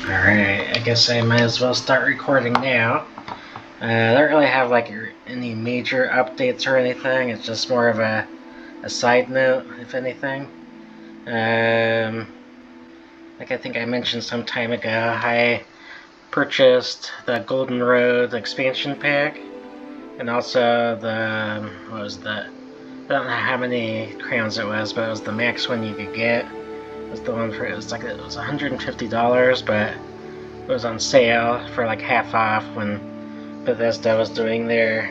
Alright, I guess I might as well start recording now. I don't really have like any major updates or anything. It's just more of a side note, if anything. Like I think I mentioned some time ago, I purchased the Golden Road expansion pack, and also the, what was that? I don't know how many crowns it was, but it was the max one you could get. It was the one for, it was $150, but it was on sale for like half off when Bethesda was doing their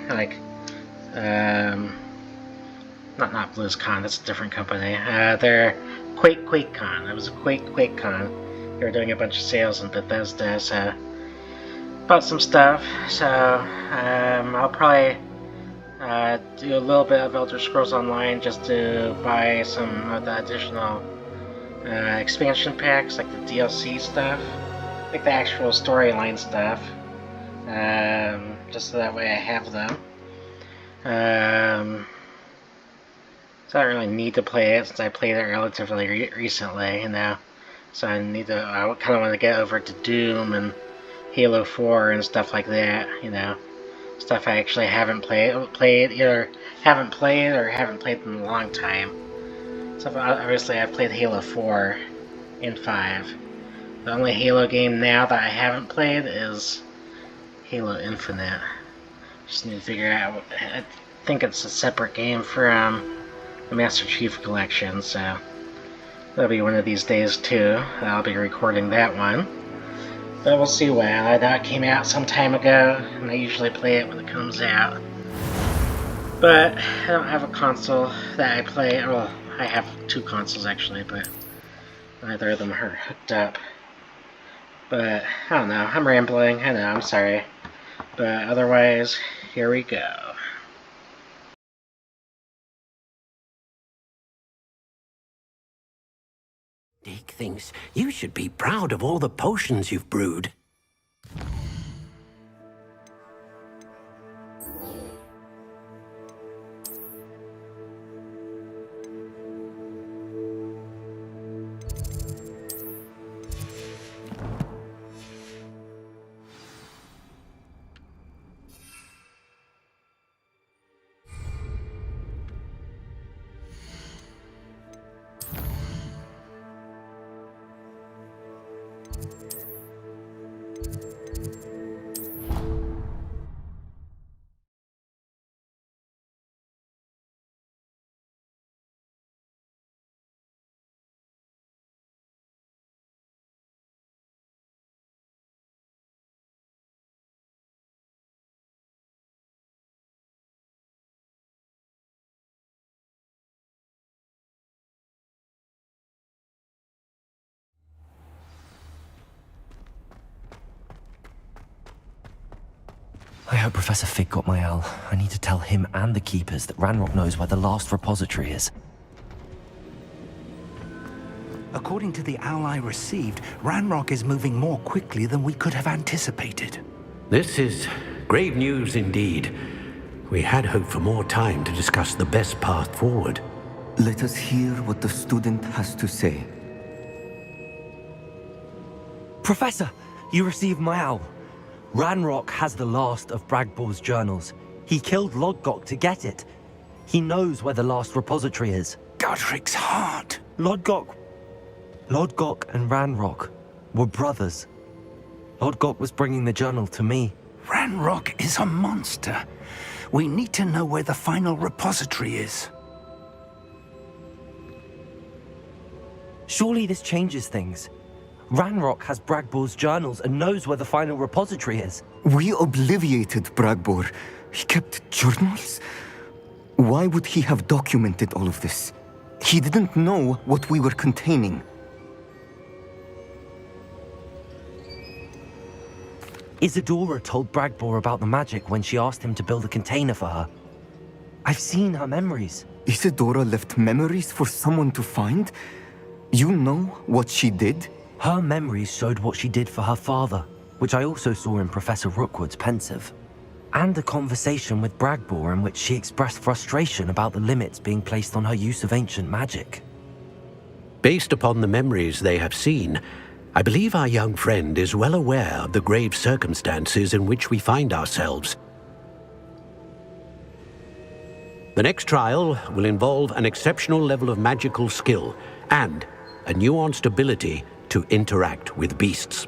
not BlizzCon, it's a different company. Their QuakeCon. It was a QuakeCon. They were doing a bunch of sales in Bethesda, so bought some stuff. So I'll probably do a little bit of Elder Scrolls Online just to buy some of the additional expansion packs, like the DLC stuff, like the actual storyline stuff, just so that way I have them. So I don't really need to play it since I played it relatively recently, you know. So I kind of want to get over to Doom and Halo 4 and stuff like that, you know. Stuff I actually haven't played or haven't played in a long time. So obviously I've played Halo 4 and 5. The only Halo game now that I haven't played is Halo Infinite. Just need to figure out, I think it's a separate game from the Master Chief Collection, so that'll be one of these days too. I'll be recording that one. But we'll see when. I know it came out some time ago, and I usually play it when it comes out. But I don't have a console that I play. Well, I have two consoles actually, but neither of them are hooked up. But I don't know, I'm rambling, I know, I'm sorry. But otherwise, here we go. Dick thinks you should be proud of all the potions you've brewed. I hope Professor Fig got my owl. I need to tell him and the Keepers that Ranrock knows where the last repository is. According to the owl I received, Ranrock is moving more quickly than we could have anticipated. This is grave news indeed. We had hoped for more time to discuss the best path forward. Let us hear what the student has to say. Professor, you received my owl. Ranrock has the last of Bragbor's journals. He killed Lodgok to get it. He knows where the last repository is. Godric's heart. Lodgok and Ranrock were brothers. Lodgok was bringing the journal to me. Ranrock is a monster. We need to know where the final repository is. Surely this changes things. Ranrock has Bragbor's journals and knows where the final repository is. We obliviated Bragbor. He kept journals? Why would he have documented all of this? He didn't know what we were containing. Isadora told Bragbor about the magic when she asked him to build a container for her. I've seen her memories. Isadora left memories for someone to find? You know what she did? Her memories showed what she did for her father, which I also saw in Professor Rookwood's pensive. And a conversation with Bragbor in which she expressed frustration about the limits being placed on her use of ancient magic. Based upon the memories they have seen, I believe our young friend is well aware of the grave circumstances in which we find ourselves. The next trial will involve an exceptional level of magical skill and a nuanced ability to interact with beasts.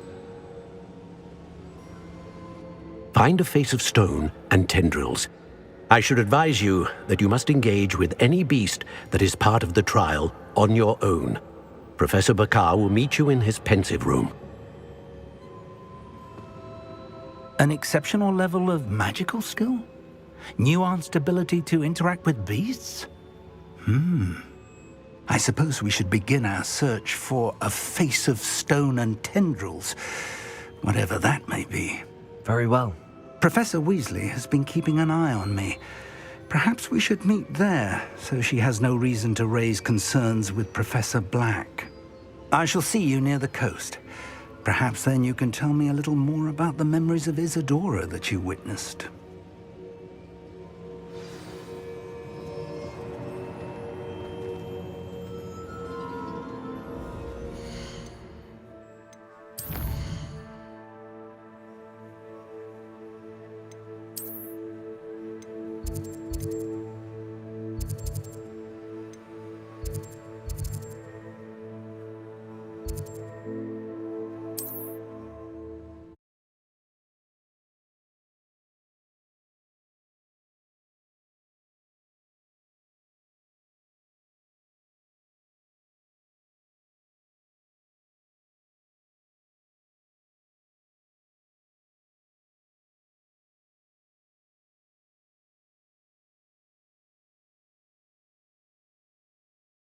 Find a face of stone and tendrils. I should advise you that you must engage with any beast that is part of the trial on your own. Professor Bakar will meet you in his pensive room. An exceptional level of magical skill? Nuanced ability to interact with beasts? I suppose we should begin our search for a face of stone and tendrils, whatever that may be. Very well. Professor Weasley has been keeping an eye on me. Perhaps we should meet there, so she has no reason to raise concerns with Professor Black. I shall see you near the coast. Perhaps then you can tell me a little more about the memories of Isadora that you witnessed.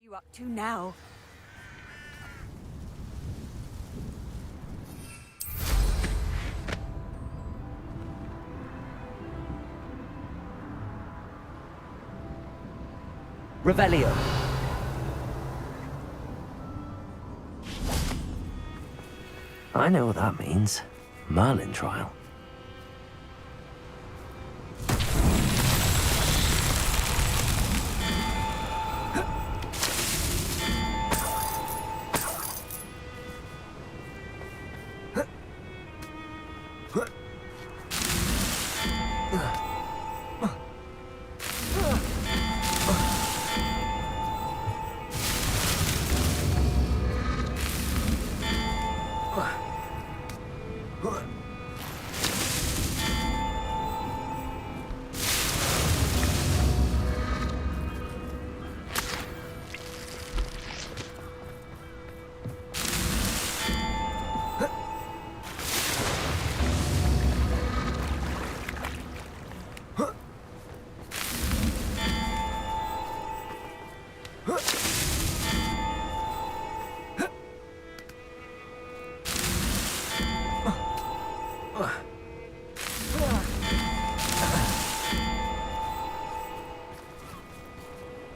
You up to now? Revelio. I know what that means. Merlin trial.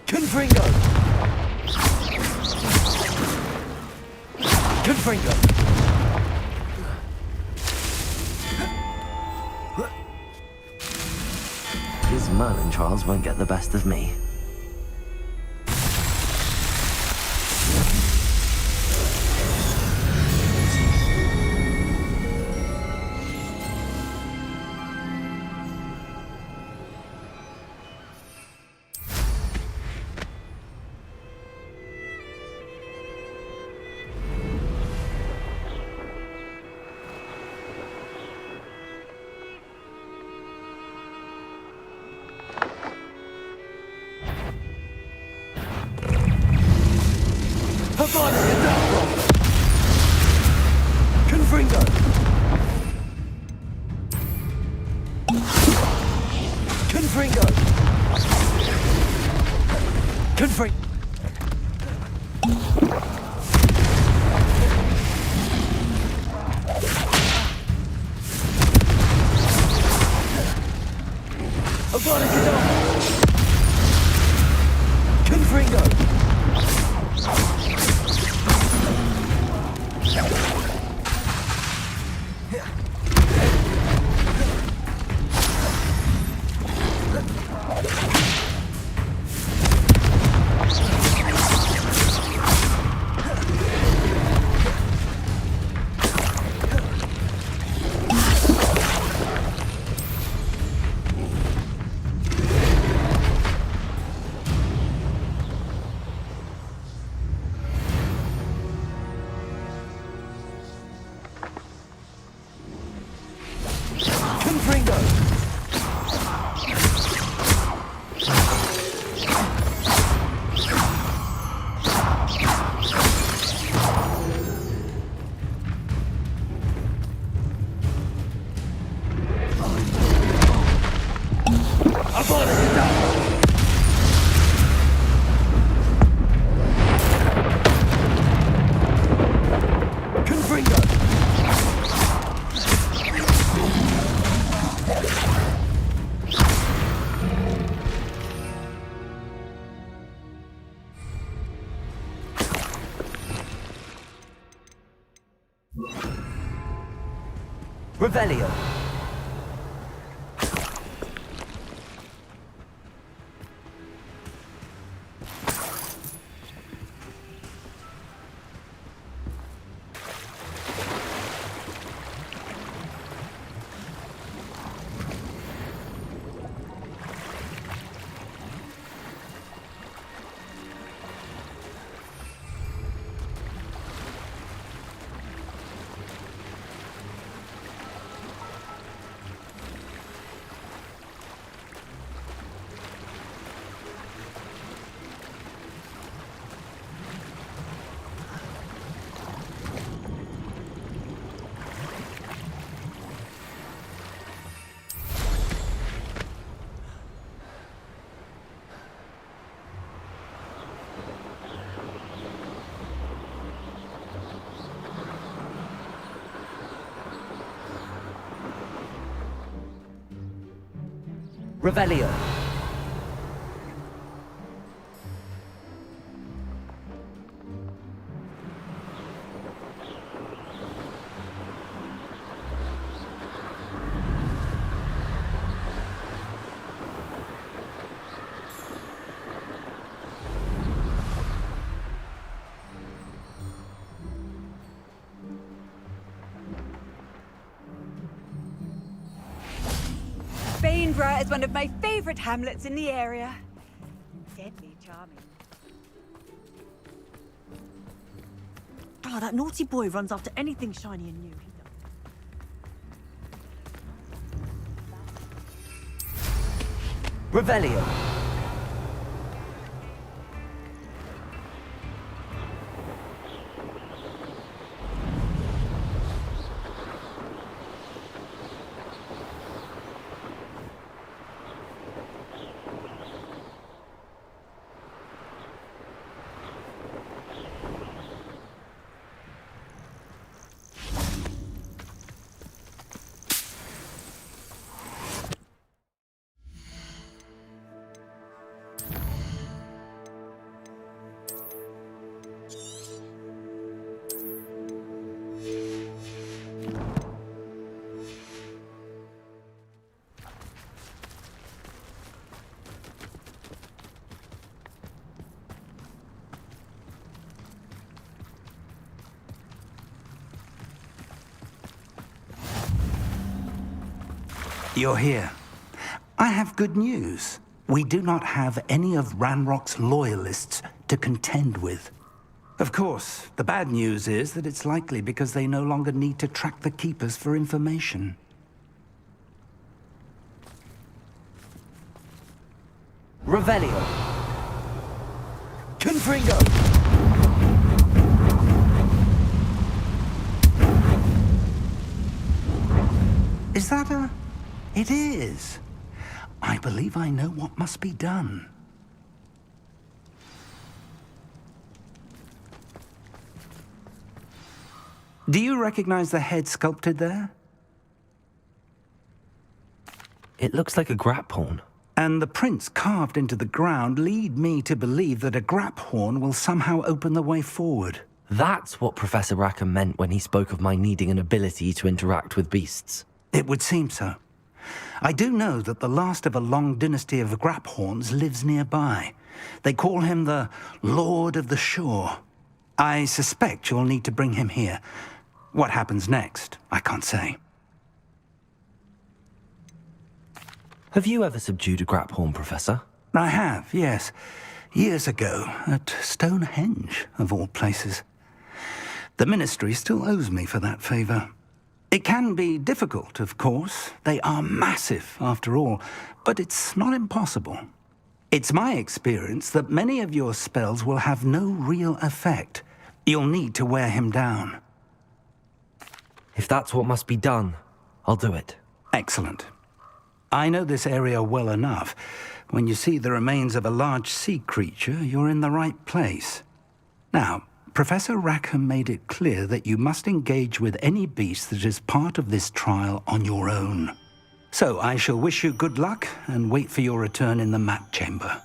Confringo! Confringo! These Merlin trials won't get the best of me. Confringo! Confringo! Confringo! Confringo! Revelio. Revelio. Bainborough is one of my favorite hamlets in the area. Deadly charming. Oh, that naughty boy runs after anything shiny and new. Revelio. You're here. I have good news. We do not have any of Ranrock's loyalists to contend with. Of course, the bad news is that it's likely because they no longer need to track the Keepers for information. Revelio. Confringo. Is that a... It is. I believe I know what must be done. Do you recognize the head sculpted there? It looks like a grap horn. And the prints carved into the ground lead me to believe that a grap horn will somehow open the way forward. That's what Professor Rackham meant when he spoke of my needing an ability to interact with beasts. It would seem so. I do know that the last of a long dynasty of Graphorns lives nearby. They call him the Lord of the Shore. I suspect you'll need to bring him here. What happens next, I can't say. Have you ever subdued a graphorn, Professor? I have, yes. Years ago, at Stonehenge, of all places. The Ministry still owes me for that favor. It can be difficult, of course. They are massive, after all, but it's not impossible. It's my experience that many of your spells will have no real effect. You'll need to wear him down. If that's what must be done, I'll do it. Excellent. I know this area well enough. When you see the remains of a large sea creature, you're in the right place. Now, Professor Rackham made it clear that you must engage with any beast that is part of this trial on your own. So I shall wish you good luck and wait for your return in the map chamber.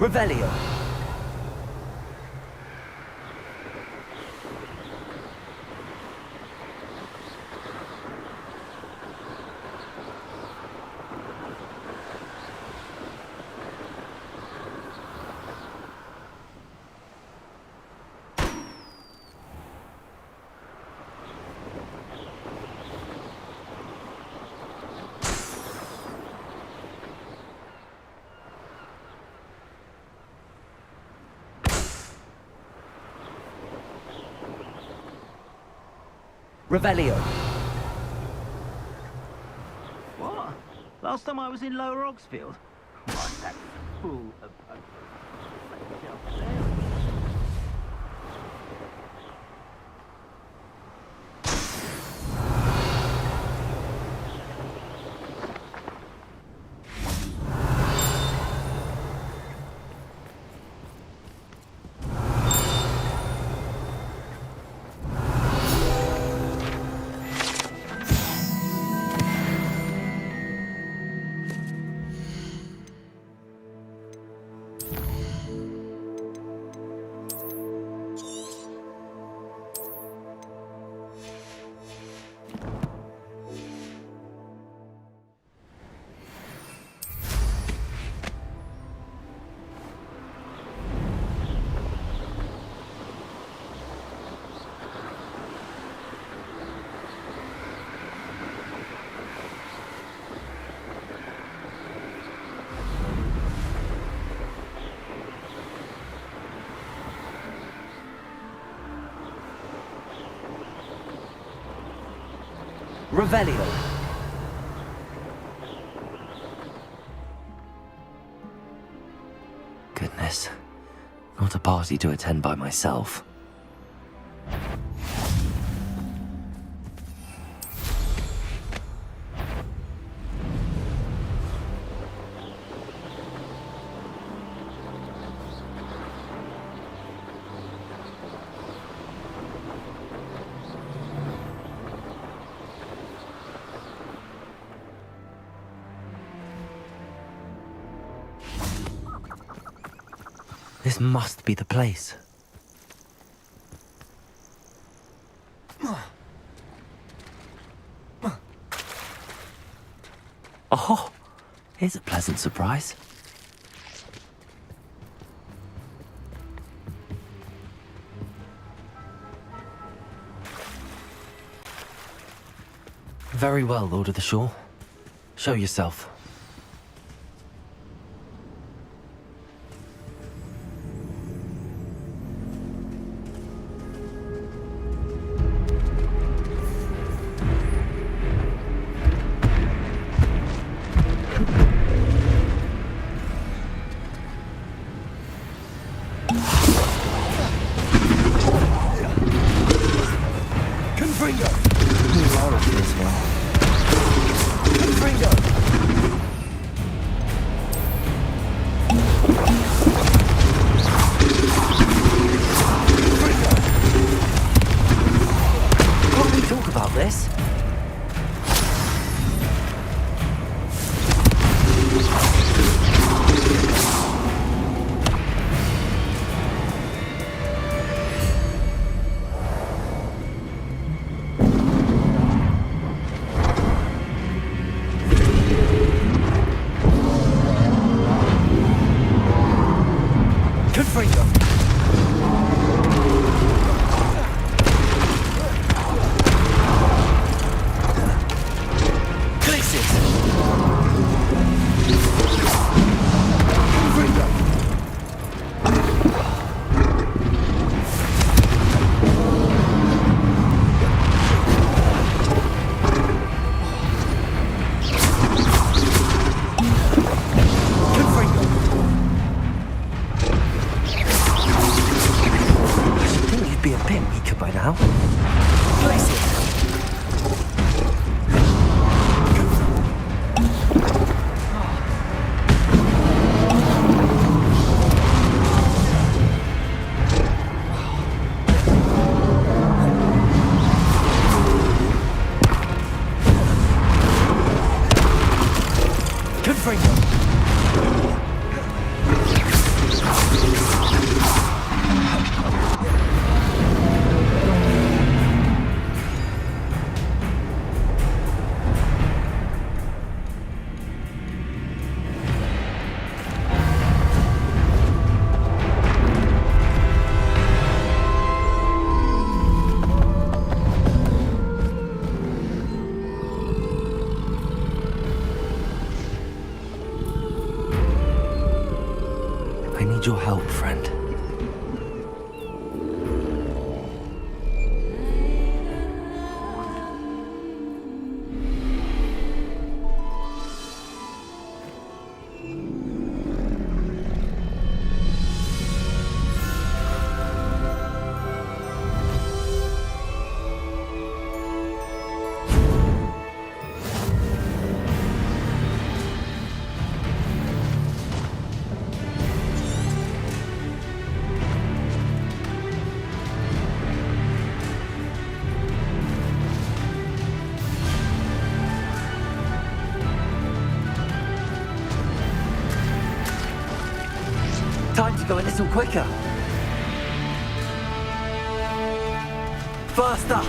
Revelio. Revelio. What? Last time I was in Lower Oxfield? What, that fool of a... Revelio. Goodness. Not a party to attend by myself. This must be the place. Oh, here's a pleasant surprise. Very well, Lord of the Shore. Show yourself. need your help, friend. Time to go a little quicker. Faster!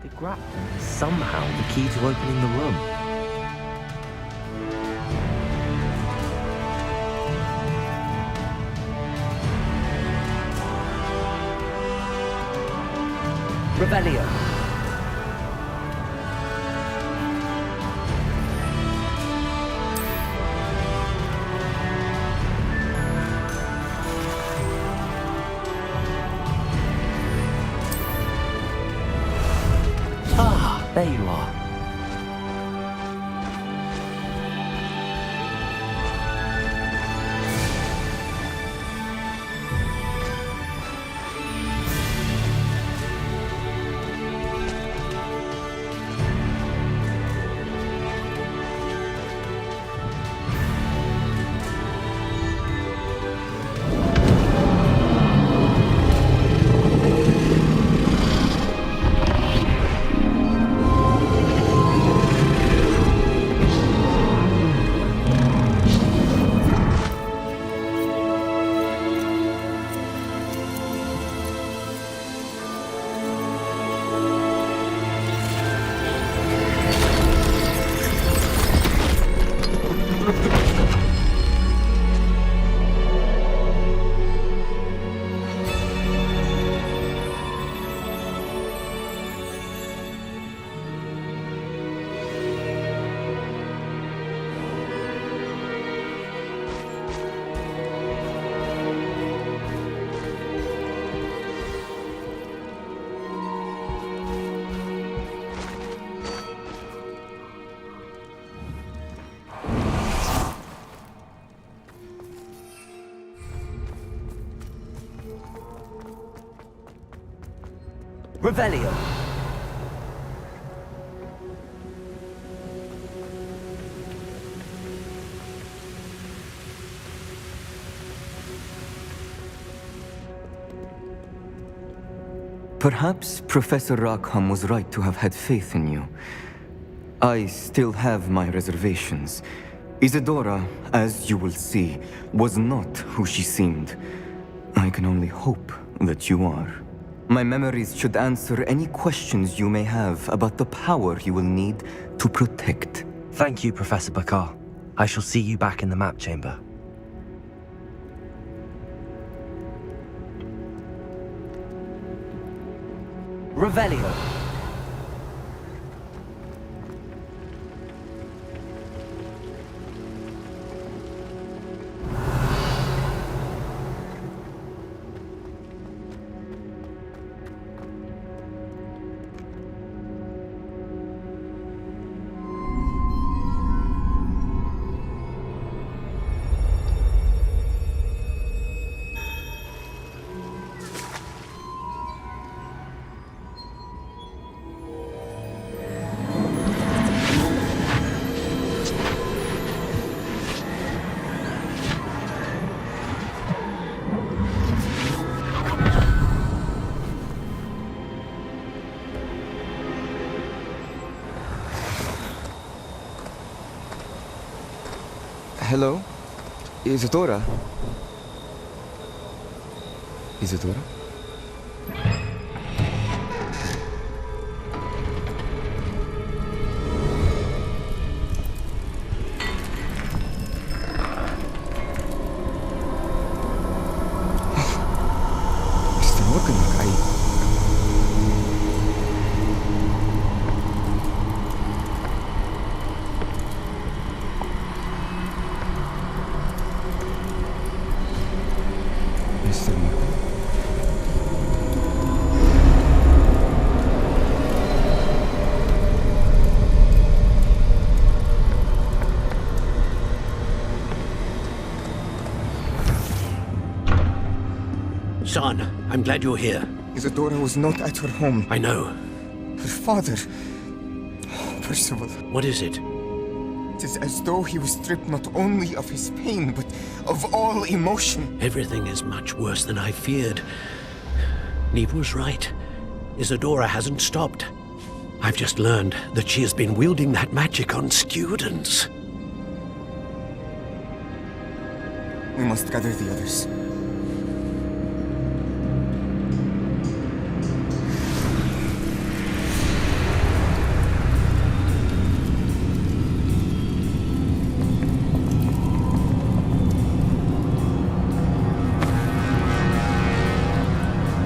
The grapple is somehow the key to opening the room. Revelio. Ah, there you are. Revelio. Perhaps Professor Rackham was right to have had faith in you. I still have my reservations. Isadora, as you will see, was not who she seemed. I can only hope that you are. My memories should answer any questions you may have about the power you will need to protect. Thank you, Professor Bakar. I shall see you back in the map chamber. Revelio. Hello? Isadora? Isadora? Mr. Morgan, Mr. Morgan? Son, I'm glad you're here. Isadora was not at her home. I know. Her father... Oh, Percival. What is it? It is as though he was stripped not only of his pain, but of all emotion. Everything is much worse than I feared. Neve was right. Isadora hasn't stopped. I've just learned that she has been wielding that magic on students. We must gather the others.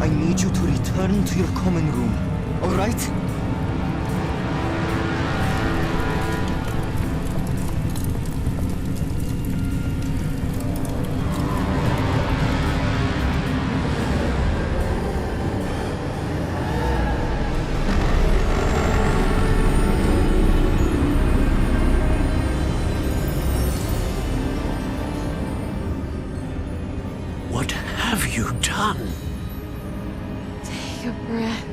I need you to return to your common room, all right? What have you done? Take a breath.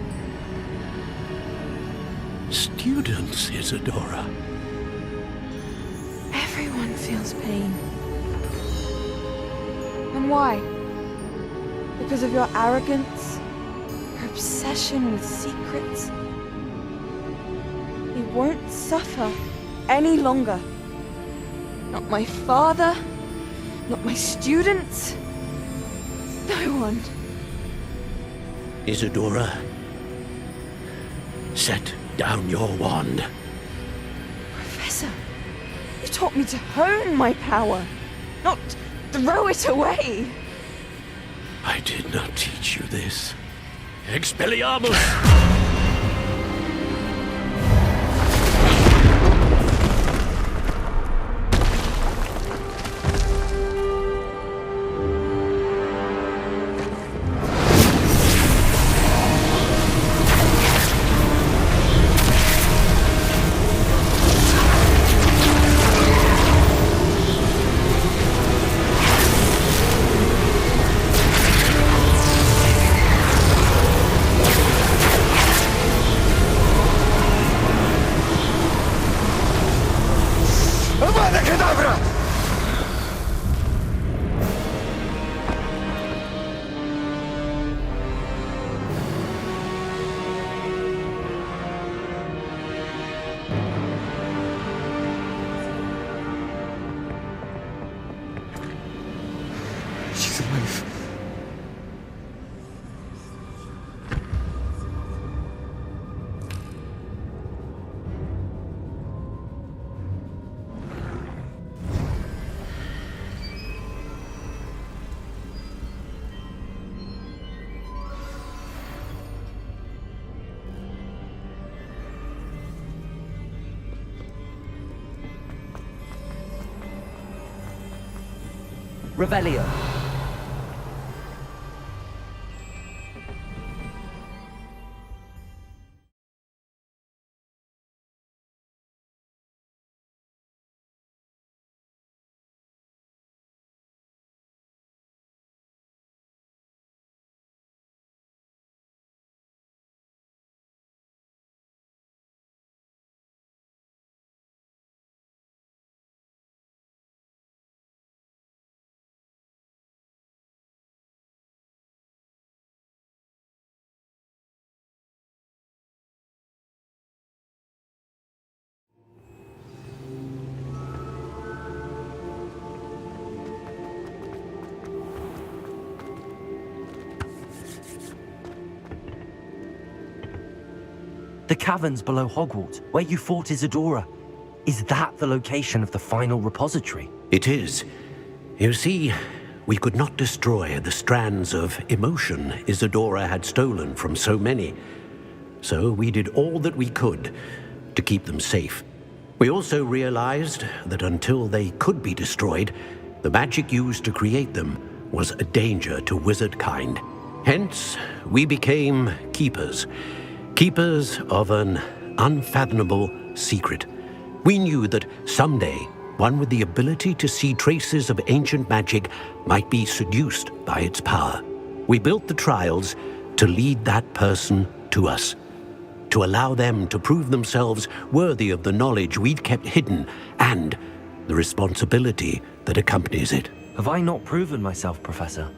Students, Isadora. Everyone feels pain. And why? Because of your arrogance? Your obsession with secrets? We won't suffer any longer. Not my father, not my students, no one. Isadora, set down your wand. Professor, you taught me to hone my power, not throw it away. I did not teach you this. Expelliarmus! his life. Revelio. The caverns below Hogwarts, where you fought Isadora. Is that the location of the final repository? It is. You see, we could not destroy the strands of emotion Isadora had stolen from so many. So we did all that we could to keep them safe. We also realized that until they could be destroyed, the magic used to create them was a danger to wizard kind. Hence, we became keepers. Keepers of an unfathomable secret. We knew that someday, one with the ability to see traces of ancient magic might be seduced by its power. We built the trials to lead that person to us, to allow them to prove themselves worthy of the knowledge we'd kept hidden and the responsibility that accompanies it. Have I not proven myself, Professor?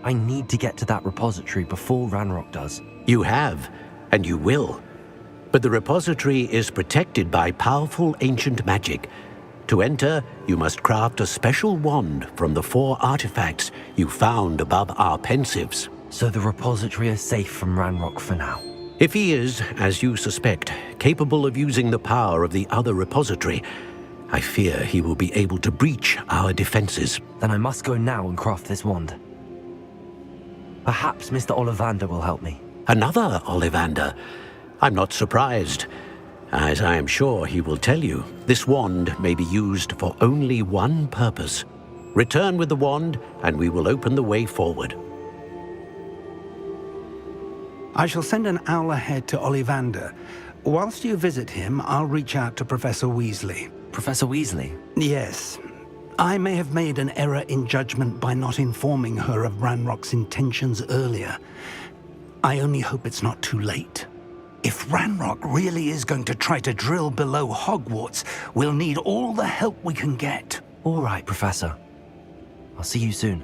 I need to get to that repository before Ranrock does. You have, and you will. But the repository is protected by powerful ancient magic. To enter, you must craft a special wand from the 4 artifacts you found above our pensives. So the repository is safe from Ranrock for now. If he is, as you suspect, capable of using the power of the other repository, I fear he will be able to breach our defenses. Then I must go now and craft this wand. Perhaps Mr. Ollivander will help me. Another Ollivander? I'm not surprised. As I am sure he will tell you, this wand may be used for only one purpose. Return with the wand, and we will open the way forward. I shall send an owl ahead to Ollivander. Whilst you visit him, I'll reach out to Professor Weasley. Professor Weasley? Yes. I may have made an error in judgment by not informing her of Ranrock's intentions earlier. I only hope it's not too late. If Ranrock really is going to try to drill below Hogwarts, we'll need all the help we can get. All right, Professor. I'll see you soon.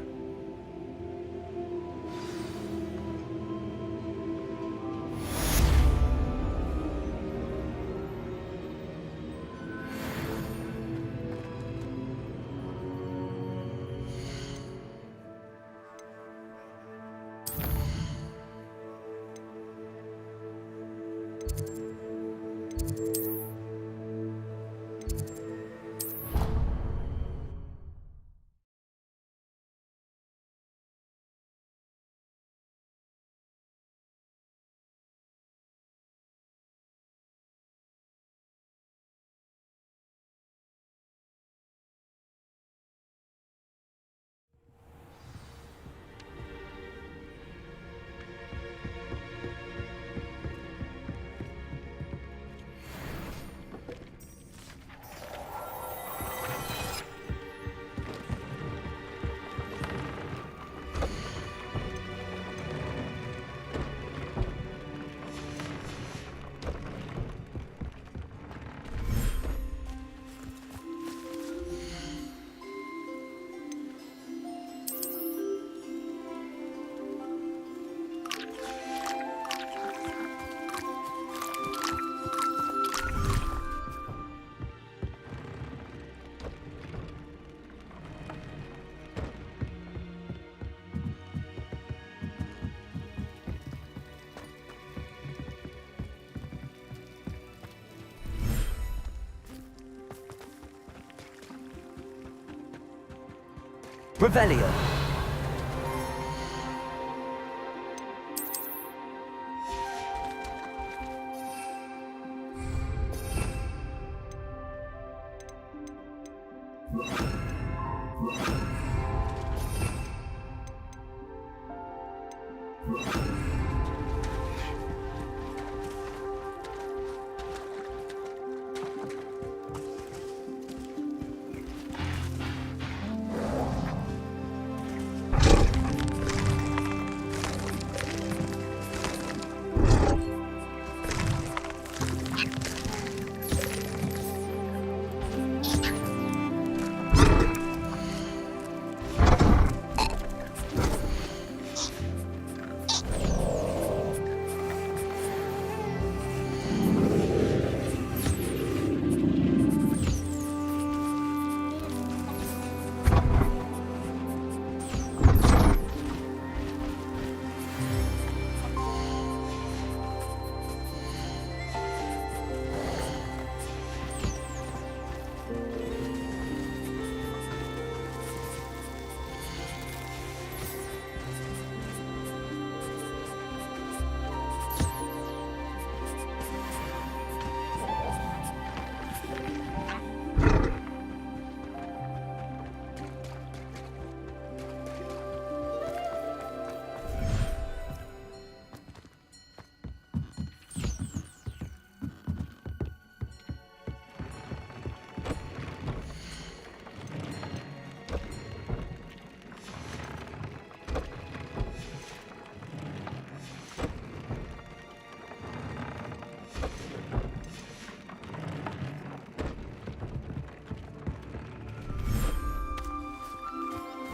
Revelio.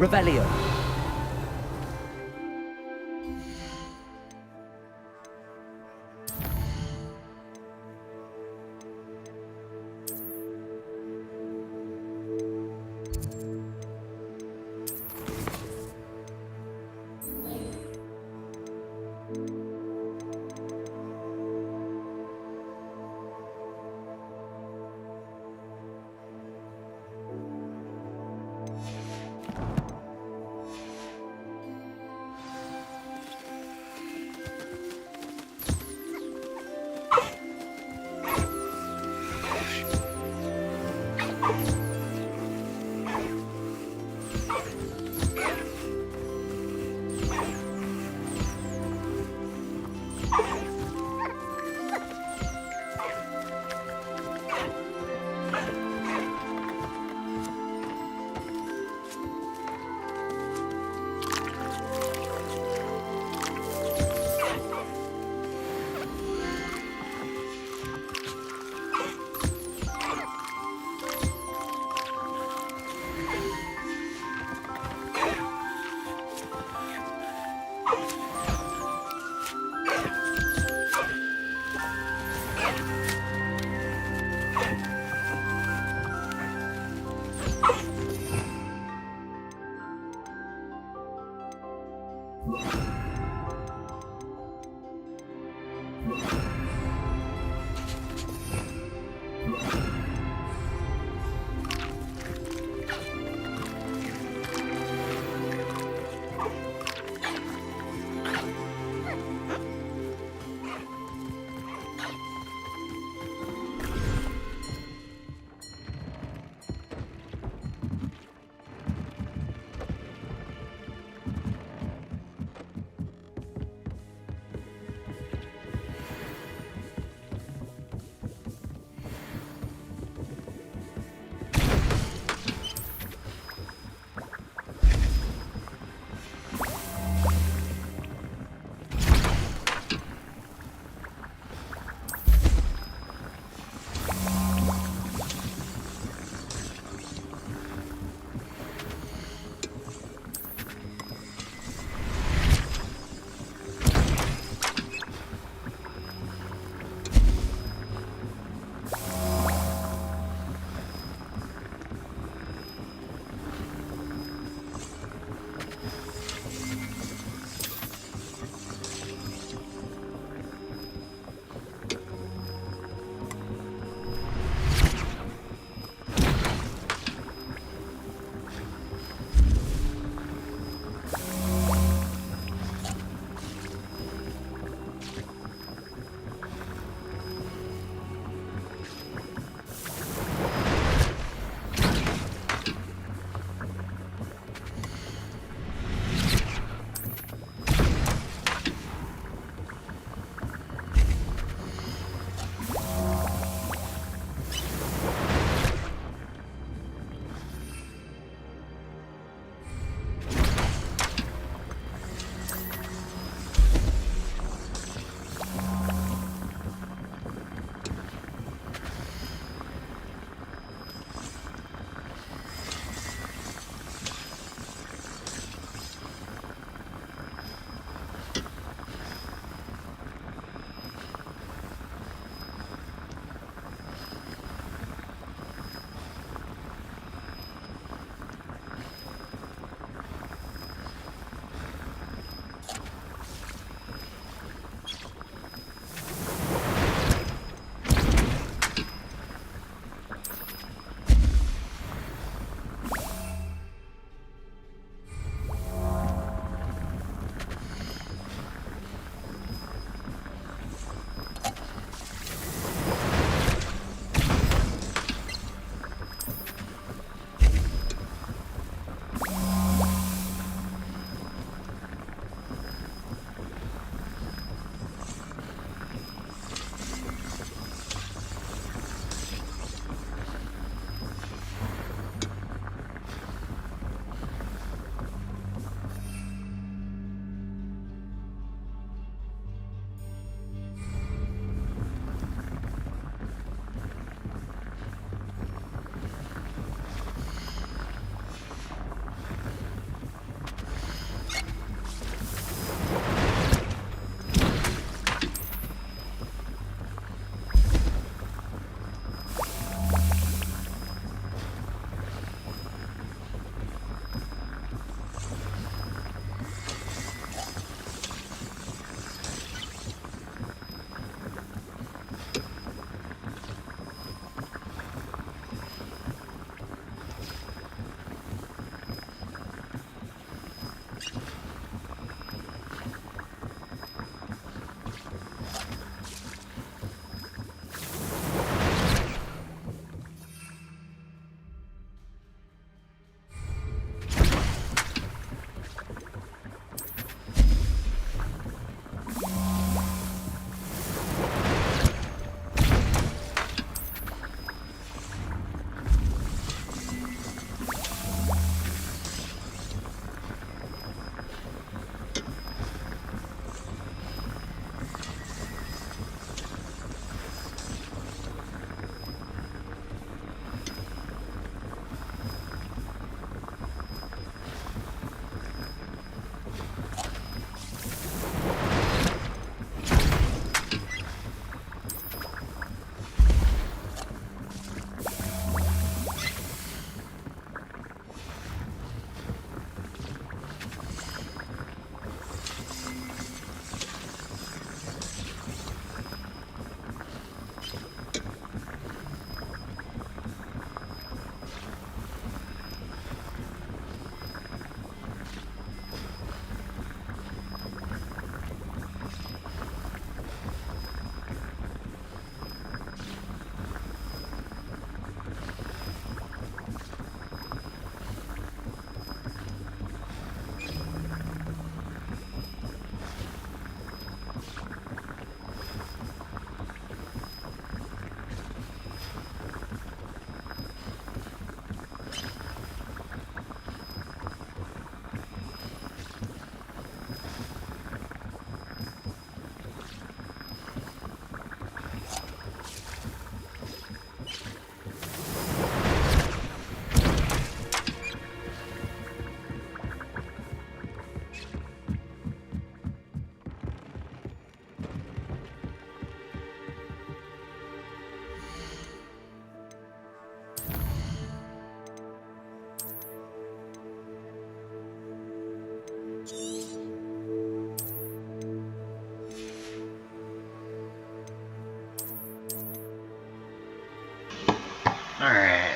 Revelio.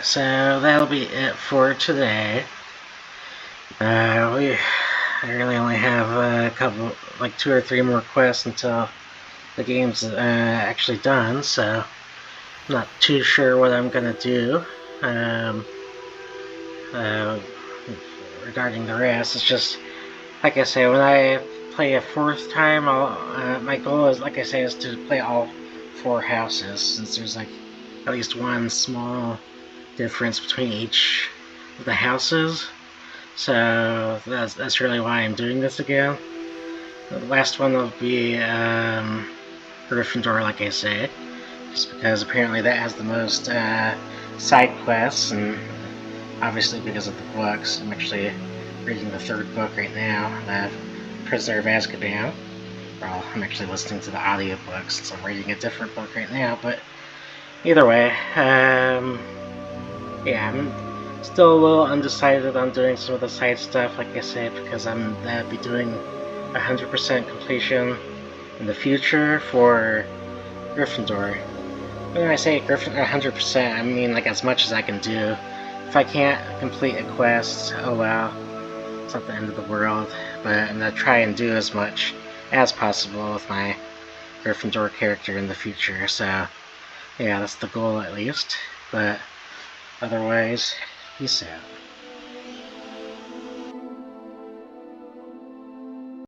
so that'll be it for today. I really only have a couple, like 2 or 3 more quests until the game's actually done, so I'm not too sure what I'm gonna do. Uh, Regarding the rest, it's just like I say, when I play a 4th time, my goal is, like I say, is to play all 4 houses, since there's like at least one small difference between each of the houses. So that's really why I'm doing this again. The last one will be Gryffindor, like I say, just because apparently that has the most side quests, and obviously because of the books. I'm actually reading the 3rd book right now, The Prisoner of Azkaban. Well, I'm actually listening to the audiobook since I'm reading a different book right now, but either way, yeah, I'm still a little undecided on doing some of the side stuff, like I say, because I'm gonna be doing 100% completion in the future for Gryffindor. When I say 100%, I mean like as much as I can do. If I can't complete a quest, oh well, it's not the end of the world, but I'm gonna try and do as much as possible with my Gryffindor character in the future, so yeah, that's the goal at least, but otherwise, peace out.